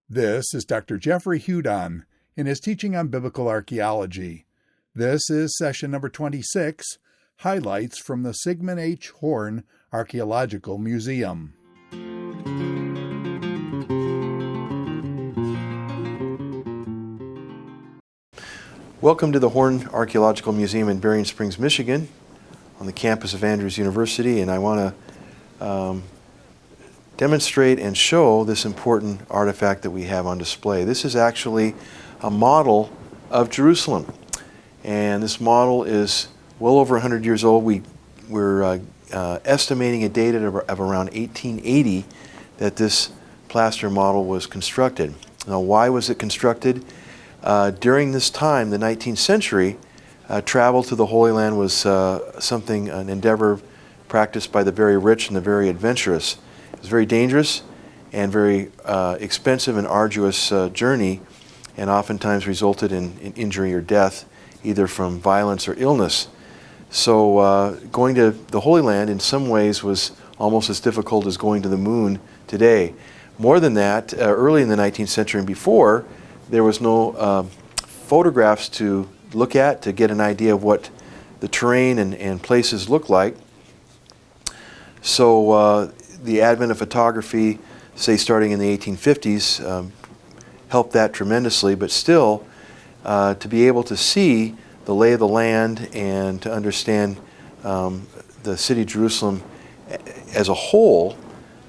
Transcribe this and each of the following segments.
This is Dr. Jeffrey Hudon in his teaching on biblical archaeology. This is session number 26, Highlights from the Sigmund H. Horn Archaeological Museum. Welcome to the Horn Archaeological Museum in Berrien Springs, Michigan, on the campus of Andrews University, and I want to demonstrate and show this important artifact that we have on display. This is actually a model of Jerusalem, and this model is well over 100 years old. We're estimating a date of around 1880 that this plaster model was constructed. Now, why was it constructed? During this time, the 19th century, travel to the Holy Land was an endeavor practiced by the very rich and the very adventurous. It was very dangerous and very expensive and arduous journey, and oftentimes resulted in injury or death, either from violence or illness. So going to the Holy Land in some ways was almost as difficult as going to the moon today. More than that, early in the 19th century and before, there was no photographs to look at to get an idea of what the terrain and places look like. So the advent of photography, say starting in the 1850s, helped that tremendously, but still to be able to see the lay of the land and to understand the city of Jerusalem as a whole,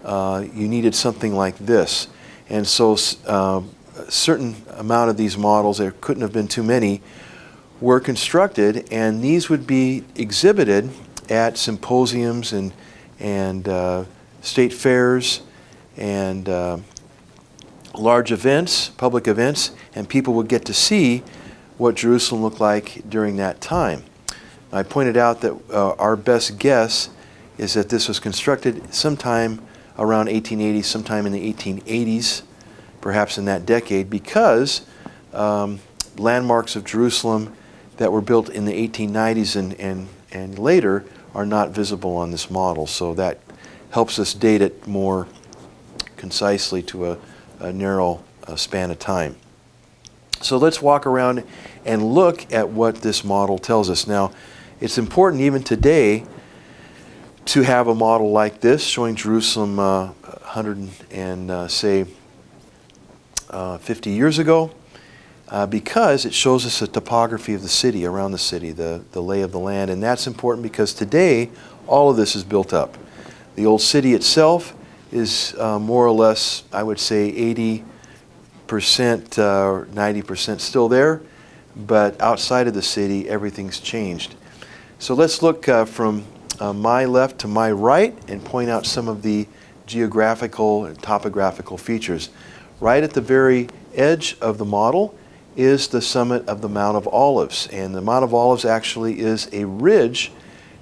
you needed something like this. And so a certain amount of these models, there couldn't have been too many, were constructed, and these would be exhibited at symposiums and state fairs and large events, public events, and people would get to see what Jerusalem looked like during that time. I pointed out that our best guess is that this was constructed sometime around 1880, sometime in the 1880s, perhaps in that decade, because landmarks of Jerusalem that were built in the 1890s and later are not visible on this model. So that helps us date it more concisely to a narrow span of time. So let's walk around and look at what this model tells us. Now, it's important even today to have a model like this showing Jerusalem 50 years ago, because it shows us the topography of the city, around the city, the lay of the land. And that's important because today all of this is built up. The old city itself is more or less, I would say, 80% or 90% still there, but outside of the city everything's changed. So let's look from my left to my right and point out some of the geographical and topographical features. Right at the very edge of the model is the summit of the Mount of Olives, and the Mount of Olives actually is a ridge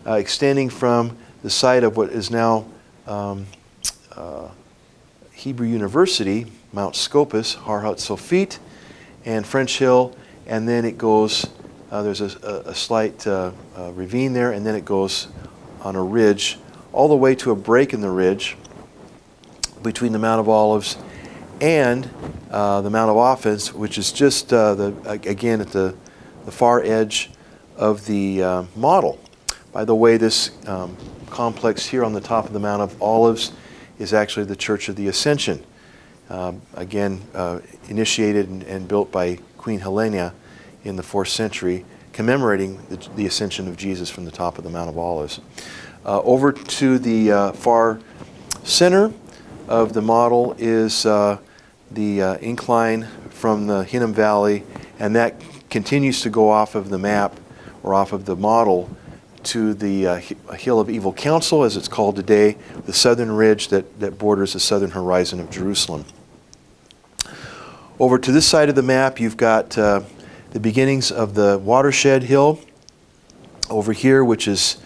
extending from the site of what is now Hebrew University, Mount Scopus, Har HaTzofit, and French Hill, and then it goes, there's a slight ravine there, and then it goes on a ridge all the way to a break in the ridge between the Mount of Olives and the Mount of Olives, which is just, again, at the far edge of the model. By the way, this complex here on the top of the Mount of Olives is actually the Church of the Ascension, again, initiated and built by Queen Helena in the 4th century, commemorating the ascension of Jesus from the top of the Mount of Olives. Over to the far center of the model is the incline from the Hinnom Valley, and that continues to go off of the map or off of the model to the Hill of Evil Counsel, as it's called today, the southern ridge that borders the southern horizon of Jerusalem. Over to this side of the map, you've got the beginnings of the Watershed Hill over here, which is,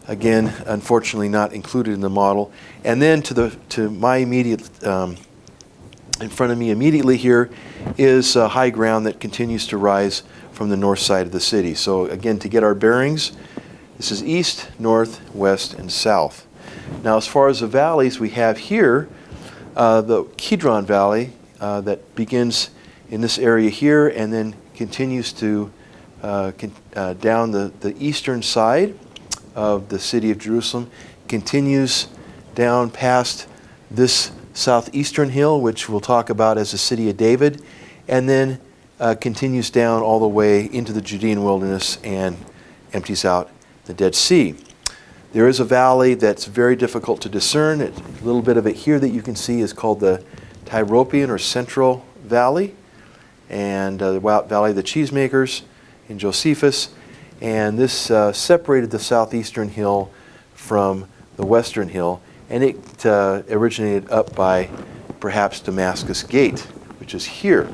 again, unfortunately not included in the model. And then to my immediate, in front of me immediately here is high ground that continues to rise from the north side of the city. So again, to get our bearings, this is east, north, west, and south. Now, as far as the valleys, we have here the Kidron Valley that begins in this area here and then continues to down the eastern side of the city of Jerusalem, continues down past this southeastern hill, which we'll talk about as the city of David, and then continues down all the way into the Judean wilderness and empties out the Dead Sea. There is a valley that's very difficult to discern. A little bit of it here that you can see is called the Tyropian or Central Valley, and the Valley of the Cheesemakers in Josephus. And this separated the southeastern hill from the western hill, and it originated up by perhaps Damascus Gate, which is here.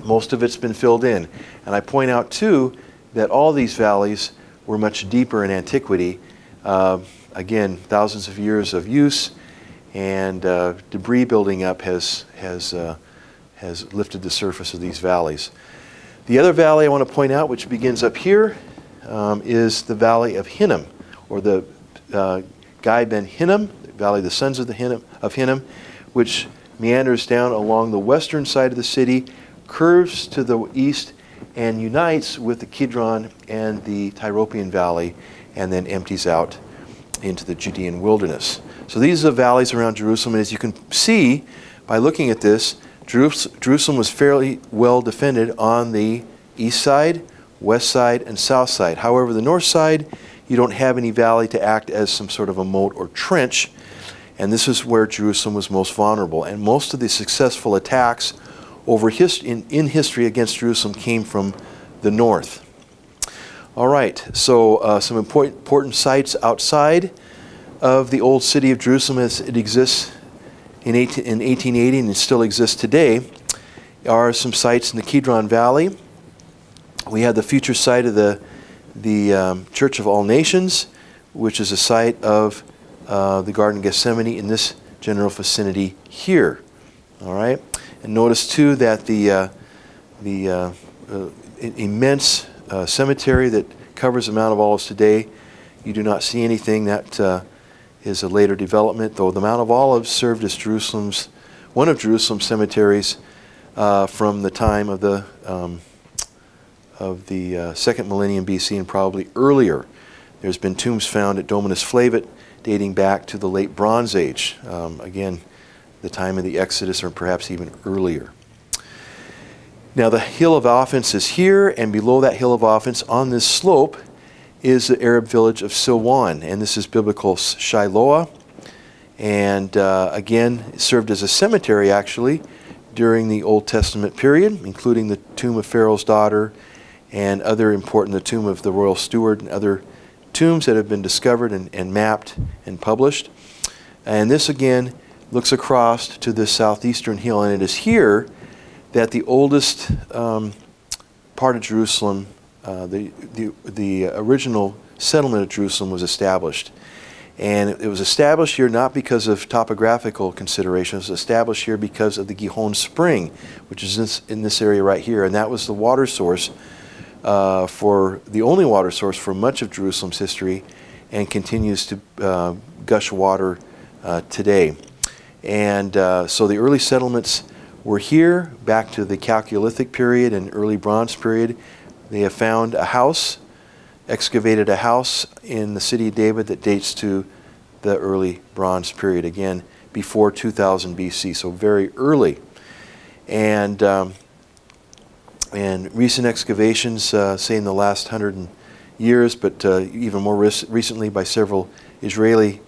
Most of it's been filled in. And I point out, too, that all these valleys were much deeper in antiquity. Again, thousands of years of use, and debris building up has lifted the surface of these valleys. The other valley I want to point out, which begins up here, is the Valley of Hinnom, or the Gai ben Hinnom, the Valley of the Sons of Hinnom, which meanders down along the western side of the city, curves to the east, and unites with the Kidron and the Tyropian Valley, and then empties out into the Judean wilderness. So these are the valleys around Jerusalem, and as you can see by looking at this, Jerusalem was fairly well defended on the east side, west side, and south side. However, the north side, you don't have any valley to act as some sort of a moat or trench, and this is where Jerusalem was most vulnerable. And most of the successful attacks in history against Jerusalem came from the north. All right, so some important sites outside of the old city of Jerusalem as it exists in 1880 and it still exists today are some sites in the Kidron Valley. We have the future site of the Church of All Nations, which is a site of the Garden of Gethsemane in this general vicinity here. All right, and notice too that the immense cemetery that covers the Mount of Olives today, you do not see anything. That is a later development, though the Mount of Olives served as one of Jerusalem's cemeteries from the time of the second millennium BC and probably earlier. There's been tombs found at Dominus Flavit dating back to the late Bronze Age, again, the time of the Exodus or perhaps even earlier. Now the Hill of Offense is here, and below that Hill of Offense on this slope is the Arab village of Silwan, and this is biblical Shiloah, and again, it served as a cemetery actually during the Old Testament period, including the tomb of Pharaoh's daughter and other important, the tomb of the royal steward and other tombs that have been discovered and mapped and published. And this again looks across to the southeastern hill, and it is here that the oldest part of Jerusalem, the original settlement of Jerusalem was established. And it was established here not because of topographical considerations. It was established here because of the Gihon Spring, which is in this area right here. And that was the water source the only water source for much of Jerusalem's history, and continues to gush water today. And so the early settlements were here back to the Chalcolithic period and early Bronze period. They have found a house, excavated a house in the city of David that dates to the early Bronze period, again, before 2000 BC, so very early. And recent excavations, say in the last 100 years, but even more recently by several Israeli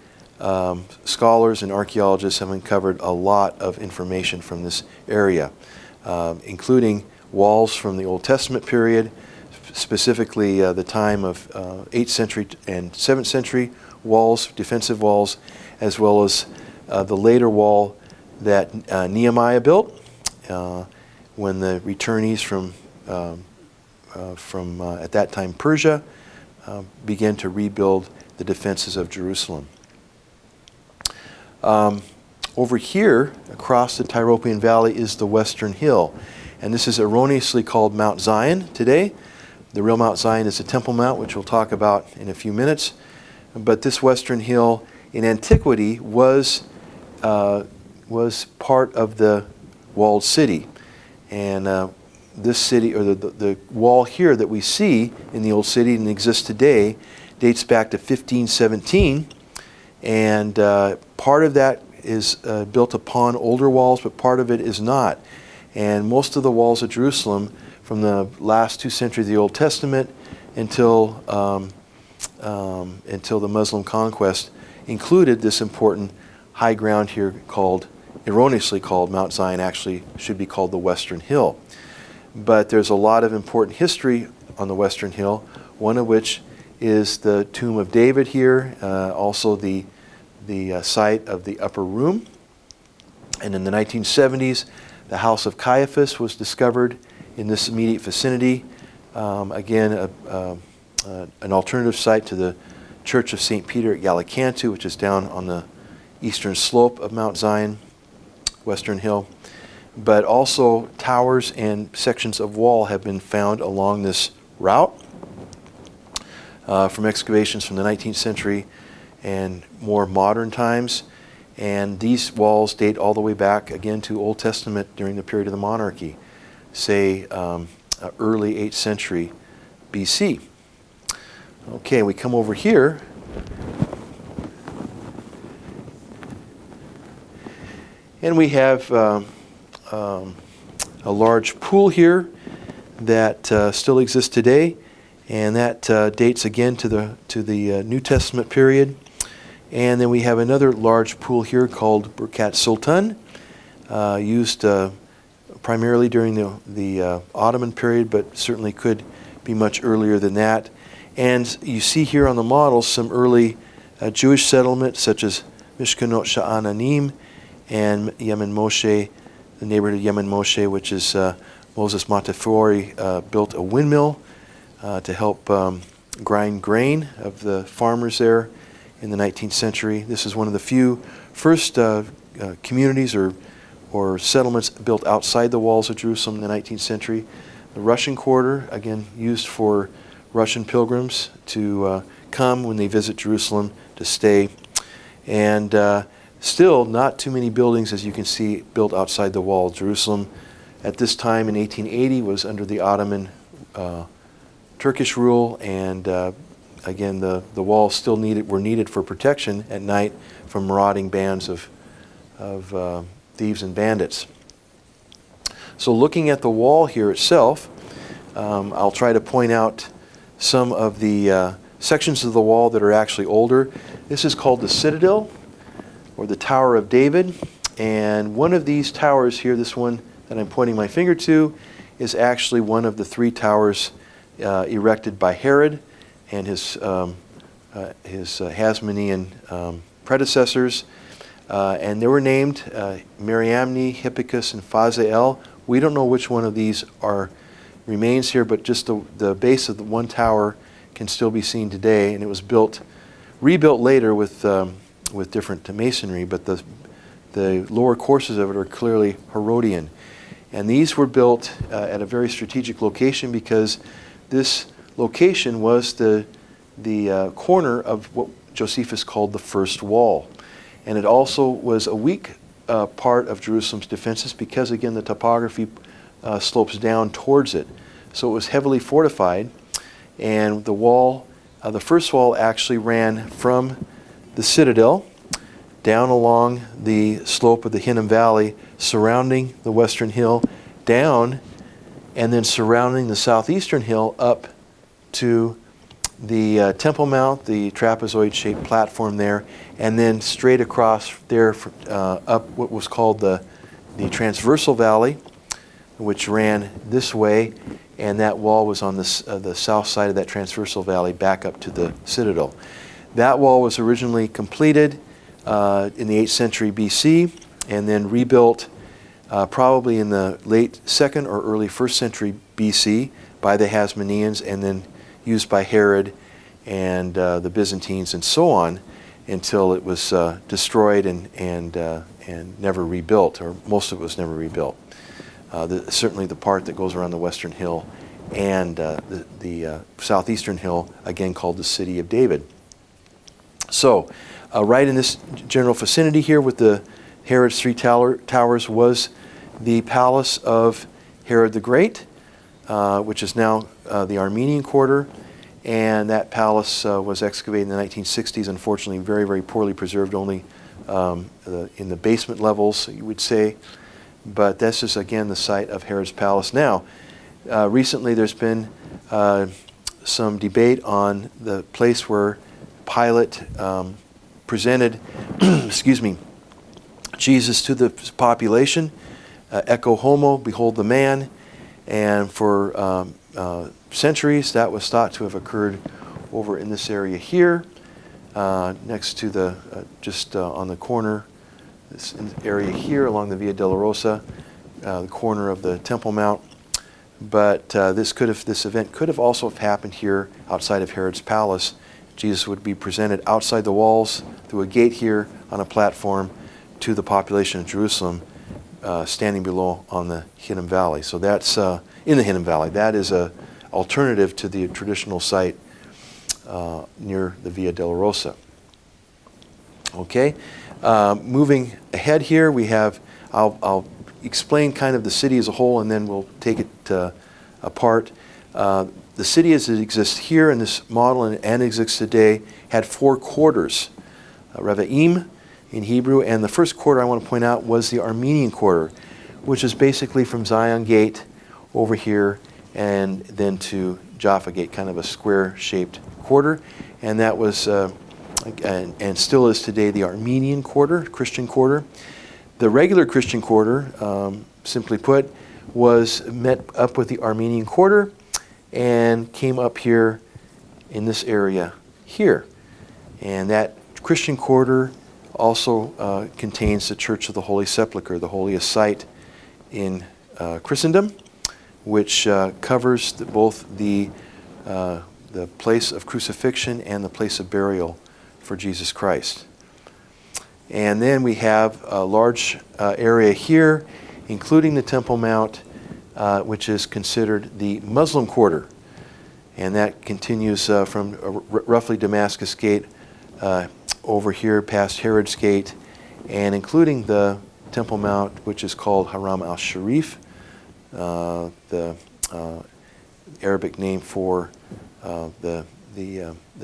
scholars and archaeologists have uncovered a lot of information from this area, including walls from the Old Testament period, specifically the time of 8th century and 7th century walls, defensive walls, as well as the later wall that Nehemiah built when the returnees from at that time Persia began to rebuild the defenses of Jerusalem. Over here, across the Tyropian Valley, is the Western Hill, and this is erroneously called Mount Zion today. The real Mount Zion is the Temple Mount, which we'll talk about in a few minutes. But this Western Hill in antiquity was part of the walled city. And this city, or the wall here that we see in the old city and exists today, dates back to 1517. And part of that is built upon older walls, but part of it is not. And most of the walls of Jerusalem from the last 2 centuries of the Old Testament until the Muslim conquest included this important high ground here erroneously called Mount Zion, actually should be called the Western Hill. But there's a lot of important history on the Western Hill, one of which is the tomb of David here, also the site of the upper room. And in the 1970s, the house of Caiaphas was discovered in this immediate vicinity. Again, an alternative site to the Church of St. Peter at Gallicantu, which is down on the eastern slope of Mount Zion, Western Hill. But also towers and sections of wall have been found along this route from excavations from the 19th century and more modern times. And these walls date all the way back again to Old Testament during the period of the monarchy, say early 8th century BC. Okay, we come over here. And we have a large pool here that still exists today, and that dates again to the New Testament period. And then we have another large pool here called Birkat Sultan, used primarily during the Ottoman period, but certainly could be much earlier than that. And you see here on the models some early Jewish settlements, such as Mishkanot Sha'ananim and Yemen Moshe, the neighborhood of Yemen Moshe, which is Moses Montefiore built a windmill to help grind grain of the farmers there in the 19th century. This is one of the few first communities or settlements built outside the walls of Jerusalem in the 19th century. The Russian Quarter, again, used for Russian pilgrims to come when they visit Jerusalem to stay. And still not too many buildings, as you can see, built outside the wall. Jerusalem at this time in 1880 was under the Ottoman Turkish rule, and again, the walls still were needed for protection at night from marauding bands of thieves and bandits. So looking at the wall here itself, I'll try to point out some of the sections of the wall that are actually older. This is called the Citadel, or the Tower of David. And one of these towers here, this one that I'm pointing my finger to, is actually one of the 3 towers erected by Herod and his Hasmonean predecessors. And they were named Mariamne, Hippicus, and Phasael. We don't know which one of these remains here, but just the base of the one tower can still be seen today. And it was rebuilt later with different masonry, but the lower courses of it are clearly Herodian. And these were built at a very strategic location because this location was the corner of what Josephus called the first wall. And it also was a weak part of Jerusalem's defenses because, again, the topography slopes down towards it. So it was heavily fortified, and the first wall actually ran from the citadel down along the slope of the Hinnom Valley, surrounding the western hill, down, and then surrounding the southeastern hill up to the Temple Mount, the trapezoid-shaped platform there, and then straight across there up what was called the transversal valley, which ran this way, and that wall was on the south side of that transversal valley back up to the citadel. That wall was originally completed in the 8th century BC and then rebuilt probably in the late 2nd or early 1st century BC by the Hasmoneans, and then used by Herod and the Byzantines and so on until it was destroyed and never rebuilt, or most of it was never rebuilt. Certainly the part that goes around the western hill and the southeastern hill, again called the City of David. So Right in this general vicinity here with the Herod's three towers was the palace of Herod the Great, which is now the Armenian Quarter. And that palace was excavated in the 1960s, unfortunately very, very poorly preserved, only in the basement levels, you would say. But this is, again, the site of Herod's palace. Now, recently there's been some debate on the place where Pilate presented Jesus to the population. Ecce homo, behold the man. And for centuries, that was thought to have occurred over in this area here, next to the, just on the corner, this area here along the Via Dolorosa, the corner of the Temple Mount. But this event could have also happened here outside of Herod's palace. Jesus would be presented outside the walls through a gate here on a platform to the population of Jerusalem, standing below on the Hinnom Valley. So that's in the Hinnom Valley. That is a alternative to the traditional site near the Via Dolorosa. Okay, moving ahead here, we have, I'll explain kind of the city as a whole, and then we'll take it apart. The city as it exists here in this model and exists today had 4 quarters, Revaim in Hebrew, and the first quarter I want to point out was the Armenian quarter, which is basically from Zion Gate over here and then to Jaffa Gate, kind of a square-shaped quarter, and that was, and still is today, the Armenian quarter, Christian quarter. The regular Christian quarter, simply put, was met up with the Armenian quarter and came up here in this area here. And that Christian quarter also contains the Church of the Holy Sepulchre, the holiest site in Christendom, which covers both the place of crucifixion and the place of burial for Jesus Christ. And then we have a large area here, including the Temple Mount, which is considered the Muslim quarter. And that continues from roughly Damascus Gate over here past Herod's Gate, and including the Temple Mount, which is called Haram al-Sharif, the Arabic name for the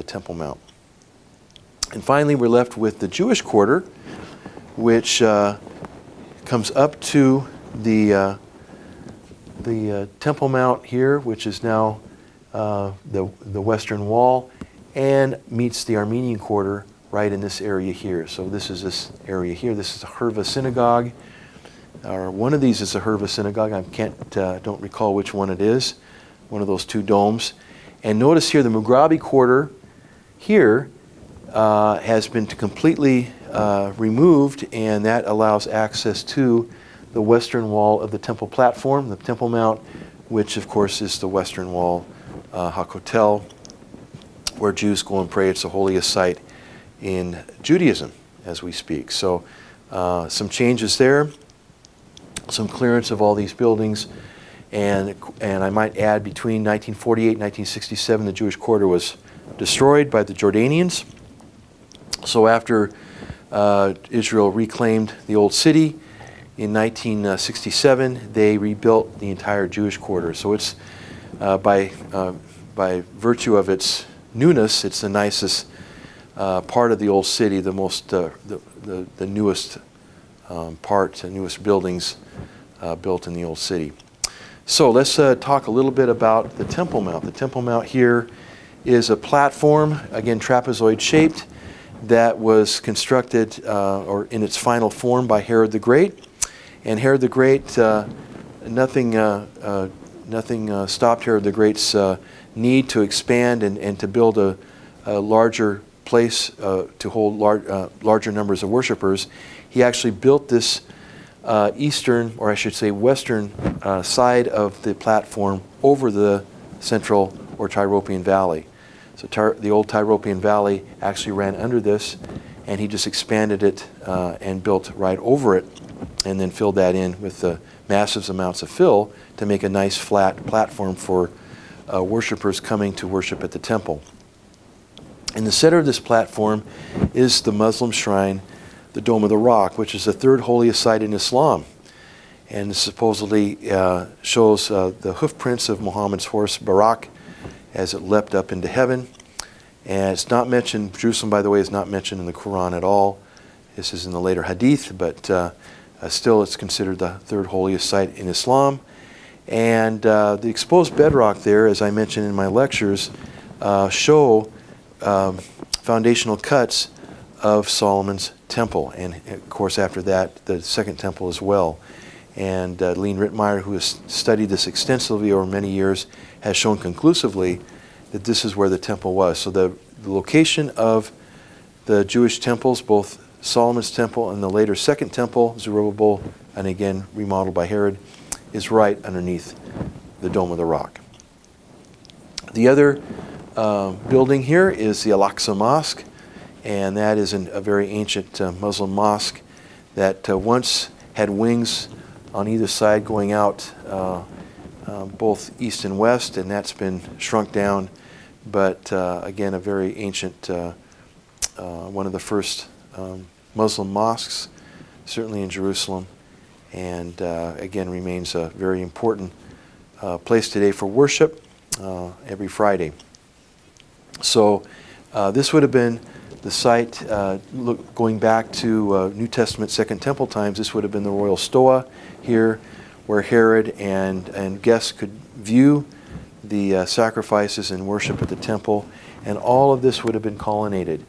Temple Mount. And finally, we're left with the Jewish quarter, which comes up to the Temple Mount here, which is now the Western Wall, and meets the Armenian quarter right in this area here. So this is this area here. This is a Herva synagogue, or one of these is a Herva synagogue. I don't recall which one it is. One of those 2 domes. And notice here the Mughrabi quarter here has been completely removed, and that allows access to the western wall of the temple platform, the Temple Mount, which of course is the western wall, Hakotel, where Jews go and pray. It's the holiest site in Judaism as we speak. So some changes there, some clearance of all these buildings, and I might add between 1948 and 1967 the Jewish quarter was destroyed by the Jordanians. So after Israel reclaimed the old city in 1967, they rebuilt the entire Jewish quarter. So it's by virtue of its newness, it's the nicest part of the old city, the most the newest part, the newest buildings built in the old city. So let's talk a little bit about the Temple Mount. The Temple Mount here is a platform, again trapezoid shaped, that was constructed or in its final form by Herod the Great. And Herod the Great, nothing stopped Herod the Great's need to expand and to build a larger place to hold larger numbers of worshipers. He actually built this eastern, or I should say western side of the platform over the central or Tyropoeon Valley. So the old Tyropoeon Valley actually ran under this, and he just expanded it and built right over it, and then filled that in with massive amounts of fill to make a nice flat platform for worshipers coming to worship at the temple. In the center of this platform is the Muslim shrine, the Dome of the Rock, which is the third holiest site in Islam, and supposedly shows the hoof prints of Muhammad's horse Barak as it leapt up into heaven. And it's not mentioned, Jerusalem, by the way, is not mentioned in the Quran at all. This is in the later Hadith, but still it's considered the third holiest site in Islam. And the exposed bedrock there, as I mentioned in my lectures, show foundational cuts of Solomon's temple. And of course after that, the second temple as well. And Lean Rittmeyer, who has studied this extensively over many years, has shown conclusively that this is where the temple was. So the location of the Jewish temples, both Solomon's temple and the later second temple, Zerubbabel, and again remodeled by Herod, is right underneath the Dome of the Rock. The other building here is the Al-Aqsa Mosque, and that is a very ancient Muslim mosque that once had wings on either side going out both east and west, and that's been shrunk down. But again, a very ancient, one of the first Muslim mosques, certainly in Jerusalem, and again remains a very important place today for worship every Friday. So this would have been the site, going back to New Testament Second Temple times, this would have been the royal stoa here, where Herod and guests could view the sacrifices and worship at the temple, and all of this would have been colonnaded.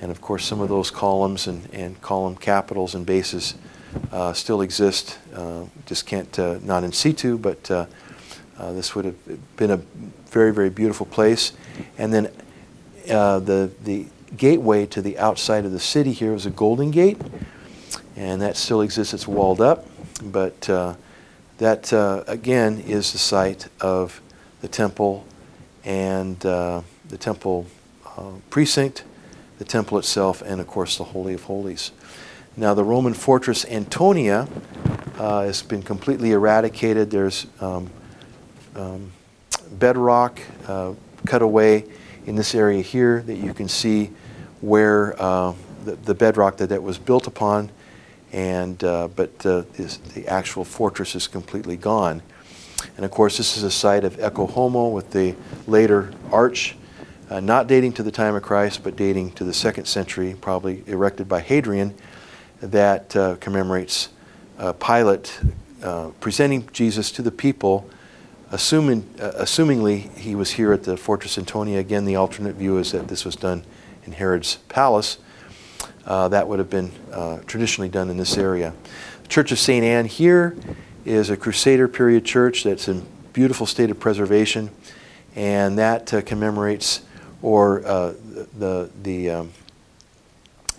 And of course some of those columns and column capitals and bases still exist, just can't, not in situ, but this would have been a very, very beautiful place. And then the gateway to the outside of the city here is a Golden Gate, and that still exists. It's walled up, but that again is the site of the temple and the temple precinct, the temple itself, and of course the Holy of Holies. Now the Roman fortress Antonia has been completely eradicated. There's bedrock cut away in this area here that you can see where the bedrock that was built upon, and but the actual fortress is completely gone. And of course this is a site of Ecce Homo with the later arch, not dating to the time of Christ, but dating to the 2nd century, probably erected by Hadrian, that commemorates Pilate presenting Jesus to the people, assumingly he was here at the Fortress Antonia. Again, the alternate view is that this was done in Herod's palace. That would have been traditionally done in this area. The Church of St. Anne here is a Crusader period church that's in beautiful state of preservation, and that commemorates the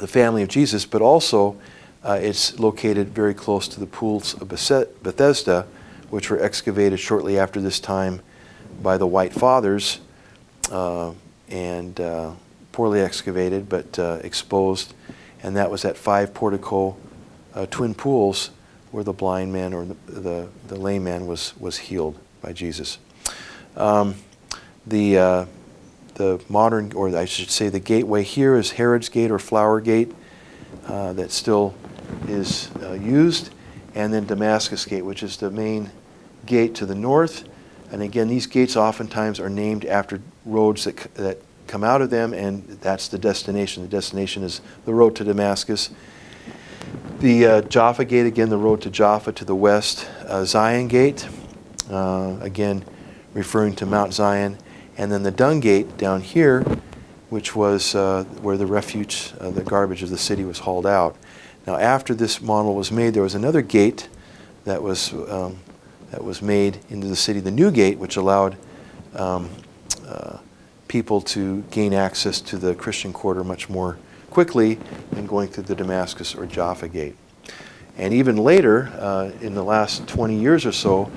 family of Jesus, but also it's located very close to the pools of Bethesda, which were excavated shortly after this time by the White Fathers, and poorly excavated but exposed, and that was at 5 portico twin pools where the blind man or the lame man was healed by Jesus. The modern, or I should say the gateway here is Herod's Gate or Flower Gate, that still is used, and then Damascus Gate, which is the main gate to the north. And again, these gates oftentimes are named after roads that come out of them, and that's the destination. The destination is the road to Damascus. The Jaffa Gate, again, the road to Jaffa to the west. Zion Gate, again, referring to Mount Zion. And then the Dung Gate down here, which was where the refuse, the garbage of the city was hauled out. Now, after this model was made, there was another gate that was made into the city, the New Gate, which allowed people to gain access to the Christian quarter much more quickly than going through the Damascus or Jaffa Gate. And even later, in the last 20 years or so,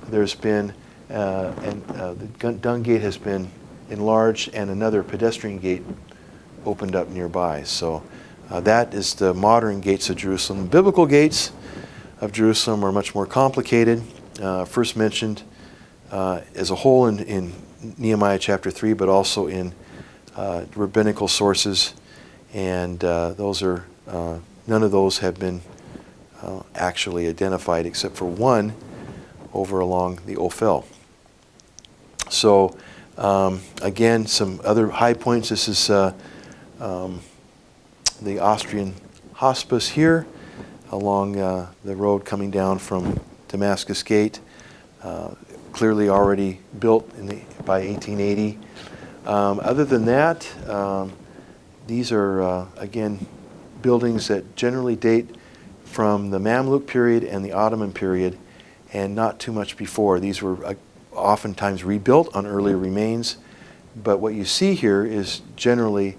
there's been, the Dung Gate has been enlarged and another pedestrian gate opened up nearby. So that is the modern gates of Jerusalem. The biblical gates of Jerusalem are much more complicated. First mentioned as a whole in Nehemiah chapter 3, but also in rabbinical sources, and those are none of those have been actually identified except for one over along the Ophel. So again, some other high points. This is the Austrian hospice here along the road coming down from Damascus Gate, clearly already built by 1880. Other than that, these are, again, buildings that generally date from the Mamluk period and the Ottoman period, and not too much before. These were oftentimes rebuilt on earlier remains, but what you see here is generally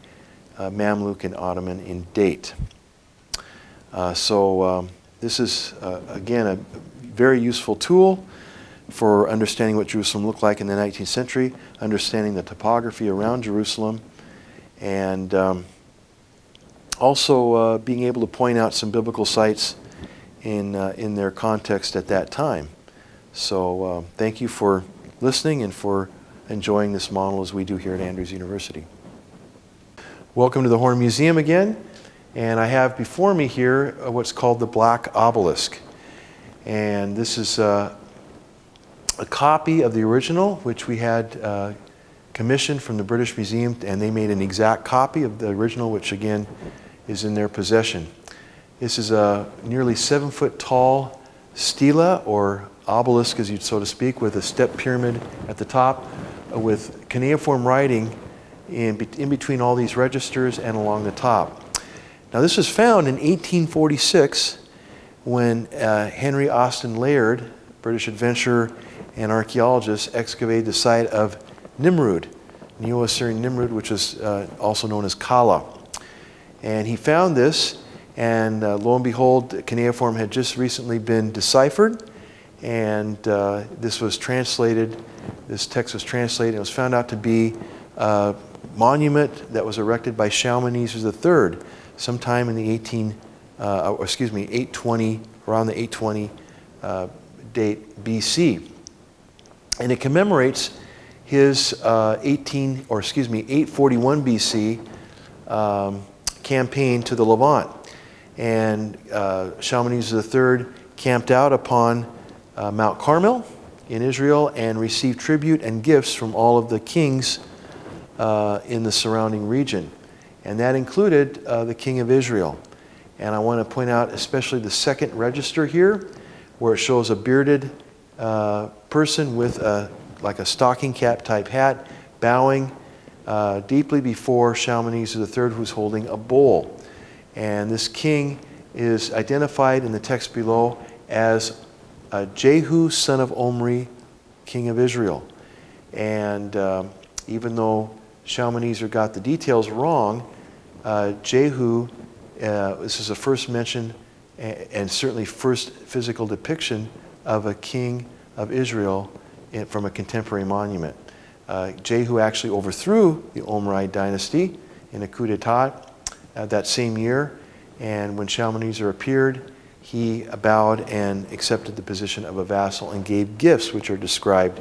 Mamluk and Ottoman in date. So this is, again, a very useful tool for understanding what Jerusalem looked like in the 19th century, understanding the topography around Jerusalem, and also being able to point out some biblical sites in their context at that time. So thank you for listening and for enjoying this model as we do here at Andrews University. Welcome to the Horn Museum again, and I have before me here what's called the Black Obelisk. And this is a copy of the original, which we had commissioned from the British Museum, and they made an exact copy of the original, which again is in their possession. This is a nearly 7-foot tall stela, or obelisk, as you'd so to speak, with a step pyramid at the top, with cuneiform writing in between all these registers and along the top. Now this was found in 1846 when Henry Austin Layard, British adventurer and archaeologist, excavated the site of Nimrud, Neo-Assyrian Nimrud, which is also known as Kala. And he found this, and lo and behold, cuneiform had just recently been deciphered, and this was translated, this text was translated, and it was found out to be a monument that was erected by Shalmaneser III sometime in the 820, around the 820 date BC. And it commemorates his 841 BC campaign to the Levant. And Shalmaneser III camped out upon Mount Carmel in Israel and received tribute and gifts from all of the kings in the surrounding region. And that included the king of Israel. And I want to point out especially the second register here, where it shows a bearded person with like a stocking cap type hat, bowing deeply before Shalmaneser III, who's holding a bowl. And this king is identified in the text below as Jehu, son of Omri, king of Israel. And even though Shalmaneser got the details wrong, Jehu, this is the first mention and certainly first physical depiction of a king of Israel from a contemporary monument. Jehu actually overthrew the Omride dynasty in a coup d'etat that same year, and when Shalmaneser appeared, he bowed and accepted the position of a vassal and gave gifts, which are described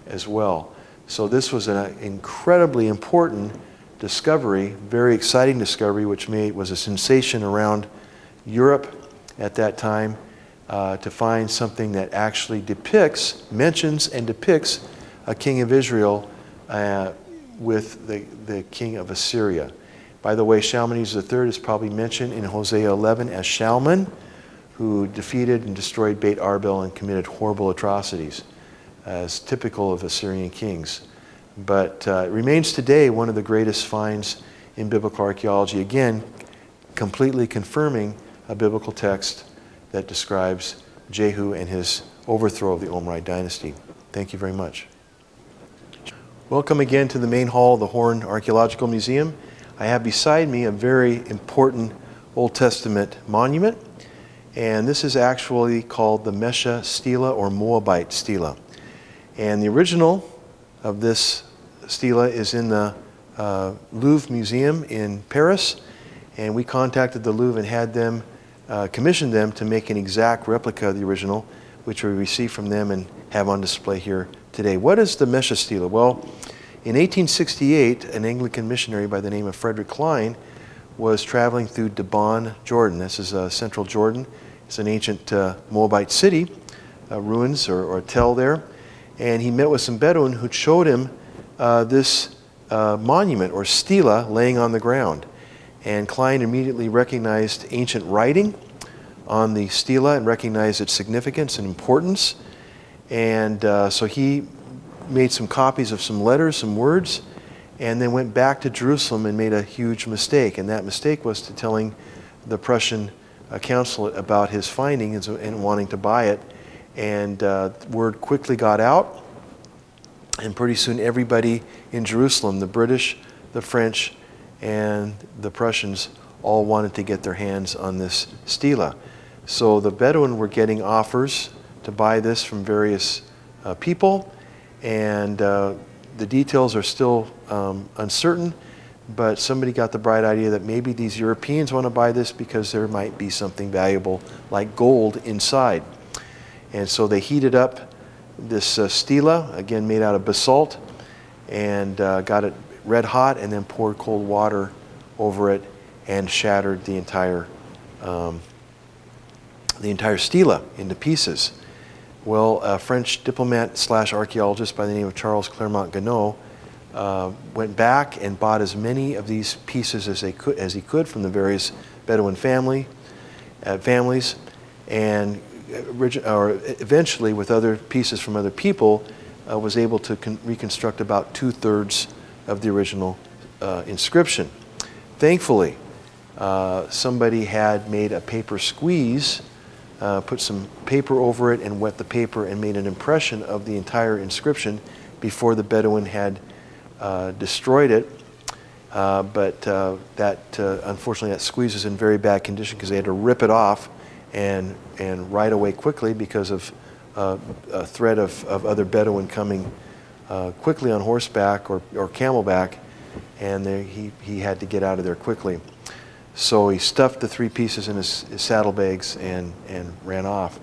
as well. So this was an incredibly important discovery, very exciting discovery, which was a sensation around Europe at that time, to find something that actually mentions and depicts a king of Israel with the king of Assyria. By the way, Shalmaneser III is probably mentioned in Hosea 11 as Shalman, who defeated and destroyed Beit Arbel and committed horrible atrocities, as typical of Assyrian kings. But it remains today one of the greatest finds in biblical archaeology, again, completely confirming a biblical text that describes Jehu and his overthrow of the Omride dynasty. Thank you very much. Welcome again to the main hall of the Horn Archaeological Museum. I have beside me a very important Old Testament monument, and this is actually called the Mesha Stela, or Moabite Stela. And the original of this stela is in the Louvre Museum in Paris, and we contacted the Louvre and had them commissioned them to make an exact replica of the original, which we received from them and have on display here today. What is the Mesha Stela? Well, In 1868, an Anglican missionary by the name of Frederick Klein was traveling through Dibon, Jordan. This is central Jordan. It's an ancient Moabite city, ruins or a tell there. And he met with some Bedouin who showed him this monument or stela laying on the ground. And Klein immediately recognized ancient writing on the stela and recognized its significance and importance. And so he made some copies of some letters, some words, and then went back to Jerusalem and made a huge mistake. And that mistake was to telling the Prussian consulate about his findings and wanting to buy it. And word quickly got out, and pretty soon everybody in Jerusalem, the British, the French, and the Prussians, all wanted to get their hands on this stela. So the Bedouin were getting offers to buy this from various people, and the details are still uncertain, but somebody got the bright idea that maybe these Europeans want to buy this because there might be something valuable like gold inside. And so they heated up this stela, again made out of basalt, and got it red hot, and then poured cold water over it and shattered the entire stela into pieces. Well, a French diplomat / archaeologist by the name of Charles Clermont-Ganneau went back and bought as many of these pieces as he could from the various Bedouin families, and eventually, with other pieces from other people, was able to reconstruct about 2/3 of the original inscription. Thankfully, somebody had made a paper squeeze, put some paper over it and wet the paper and made an impression of the entire inscription before the Bedouin had destroyed it. But unfortunately, that squeeze is in very bad condition because they had to rip it off and right away quickly because of a threat of other Bedouin coming quickly on horseback or camelback, and he had to get out of there quickly. So he stuffed the 3 pieces in his saddlebags and ran off.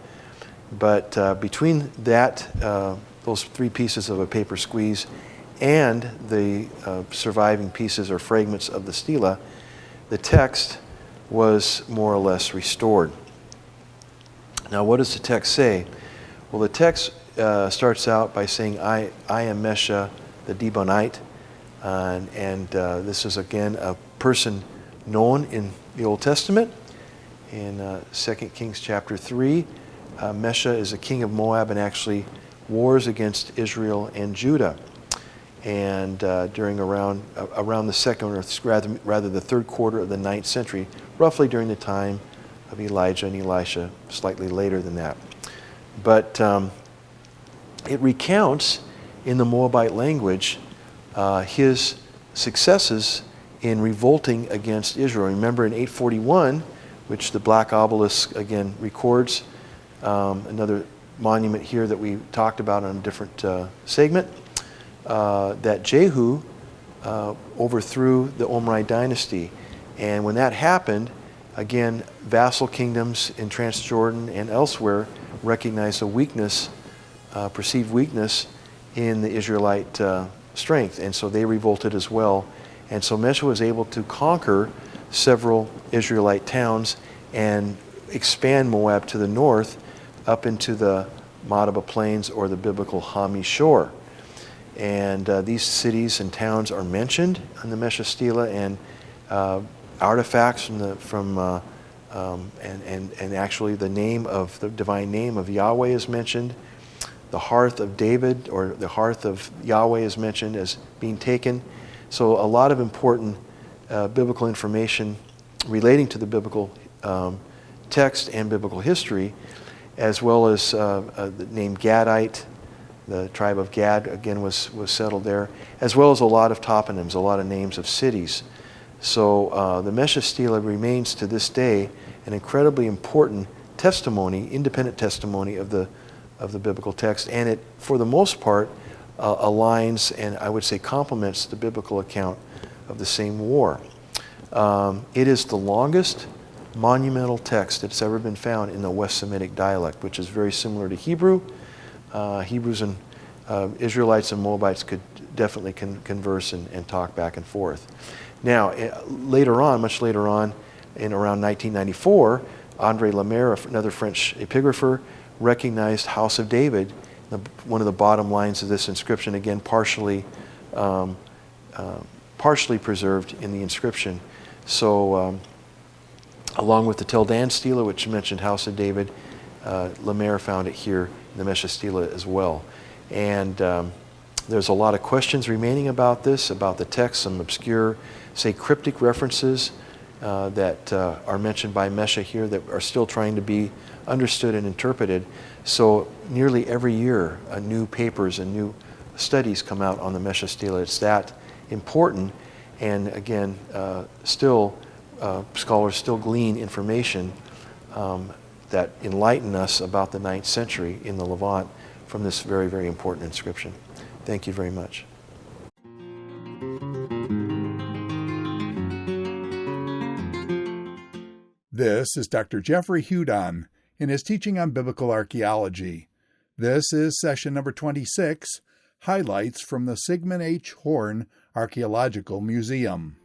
But between that, those 3 pieces of a paper squeeze and the surviving pieces or fragments of the stela, the text was more or less restored. Now, what does the text say? Well, the text starts out by saying, I am Mesha the Dibonite. And this is, again, a person known in the Old Testament. In 2 Kings chapter 3, Mesha is a king of Moab and actually wars against Israel and Judah. And during around the second, or rather the third quarter of the 9th century, roughly during the time of Elijah and Elisha, slightly later than that. But it recounts in the Moabite language his successes in revolting against Israel. Remember in 841, which the black obelisk again records, another monument here that we talked about on a different segment, that Jehu overthrew the Omride dynasty. And when that happened, again, vassal kingdoms in Transjordan and elsewhere recognized a weakness, perceived weakness in the Israelite strength, and so they revolted as well. And so Mesha was able to conquer several Israelite towns and expand Moab to the north up into the Madaba Plains or the biblical Hami Shore. And these cities and towns are mentioned on the Mesha stela, and artifacts and actually the name of the divine name of Yahweh is mentioned. The hearth of David or the hearth of Yahweh is mentioned as being taken. So a lot of important biblical information relating to the biblical text and biblical history, as well as the name Gadite. The tribe of Gad, again, was settled there, as well as a lot of toponyms, a lot of names of cities. So the Mesha stela remains to this day an incredibly important testimony, independent testimony of the biblical text, and it, for the most part, aligns and I would say complements the biblical account of the same war. It is the longest monumental text that's ever been found in the West Semitic dialect, which is very similar to Hebrew. Hebrews and Israelites and Moabites could definitely converse and talk back and forth. Now, later on, much later on, in around 1994, André Lemaire, another French epigrapher, recognized House of David, one of the bottom lines of this inscription, again partially preserved in the inscription. So along with the Teldan stela, which mentioned House of David, Lemaire found it here in the Mesha stela as well. And there's a lot of questions remaining about this, about the text, some obscure, say, cryptic references that are mentioned by Mesha here that are still trying to be understood and interpreted. So nearly every year, new papers and new studies come out on the Mesha stela. It's that important, and again, scholars still glean information that enlighten us about the 9th century in the Levant from this very, very important inscription. Thank you very much. This is Dr. Jeffrey Hudon in his teaching on biblical archaeology. This is session number 26, Highlights from the Sigmund H. Horn Archaeological Museum.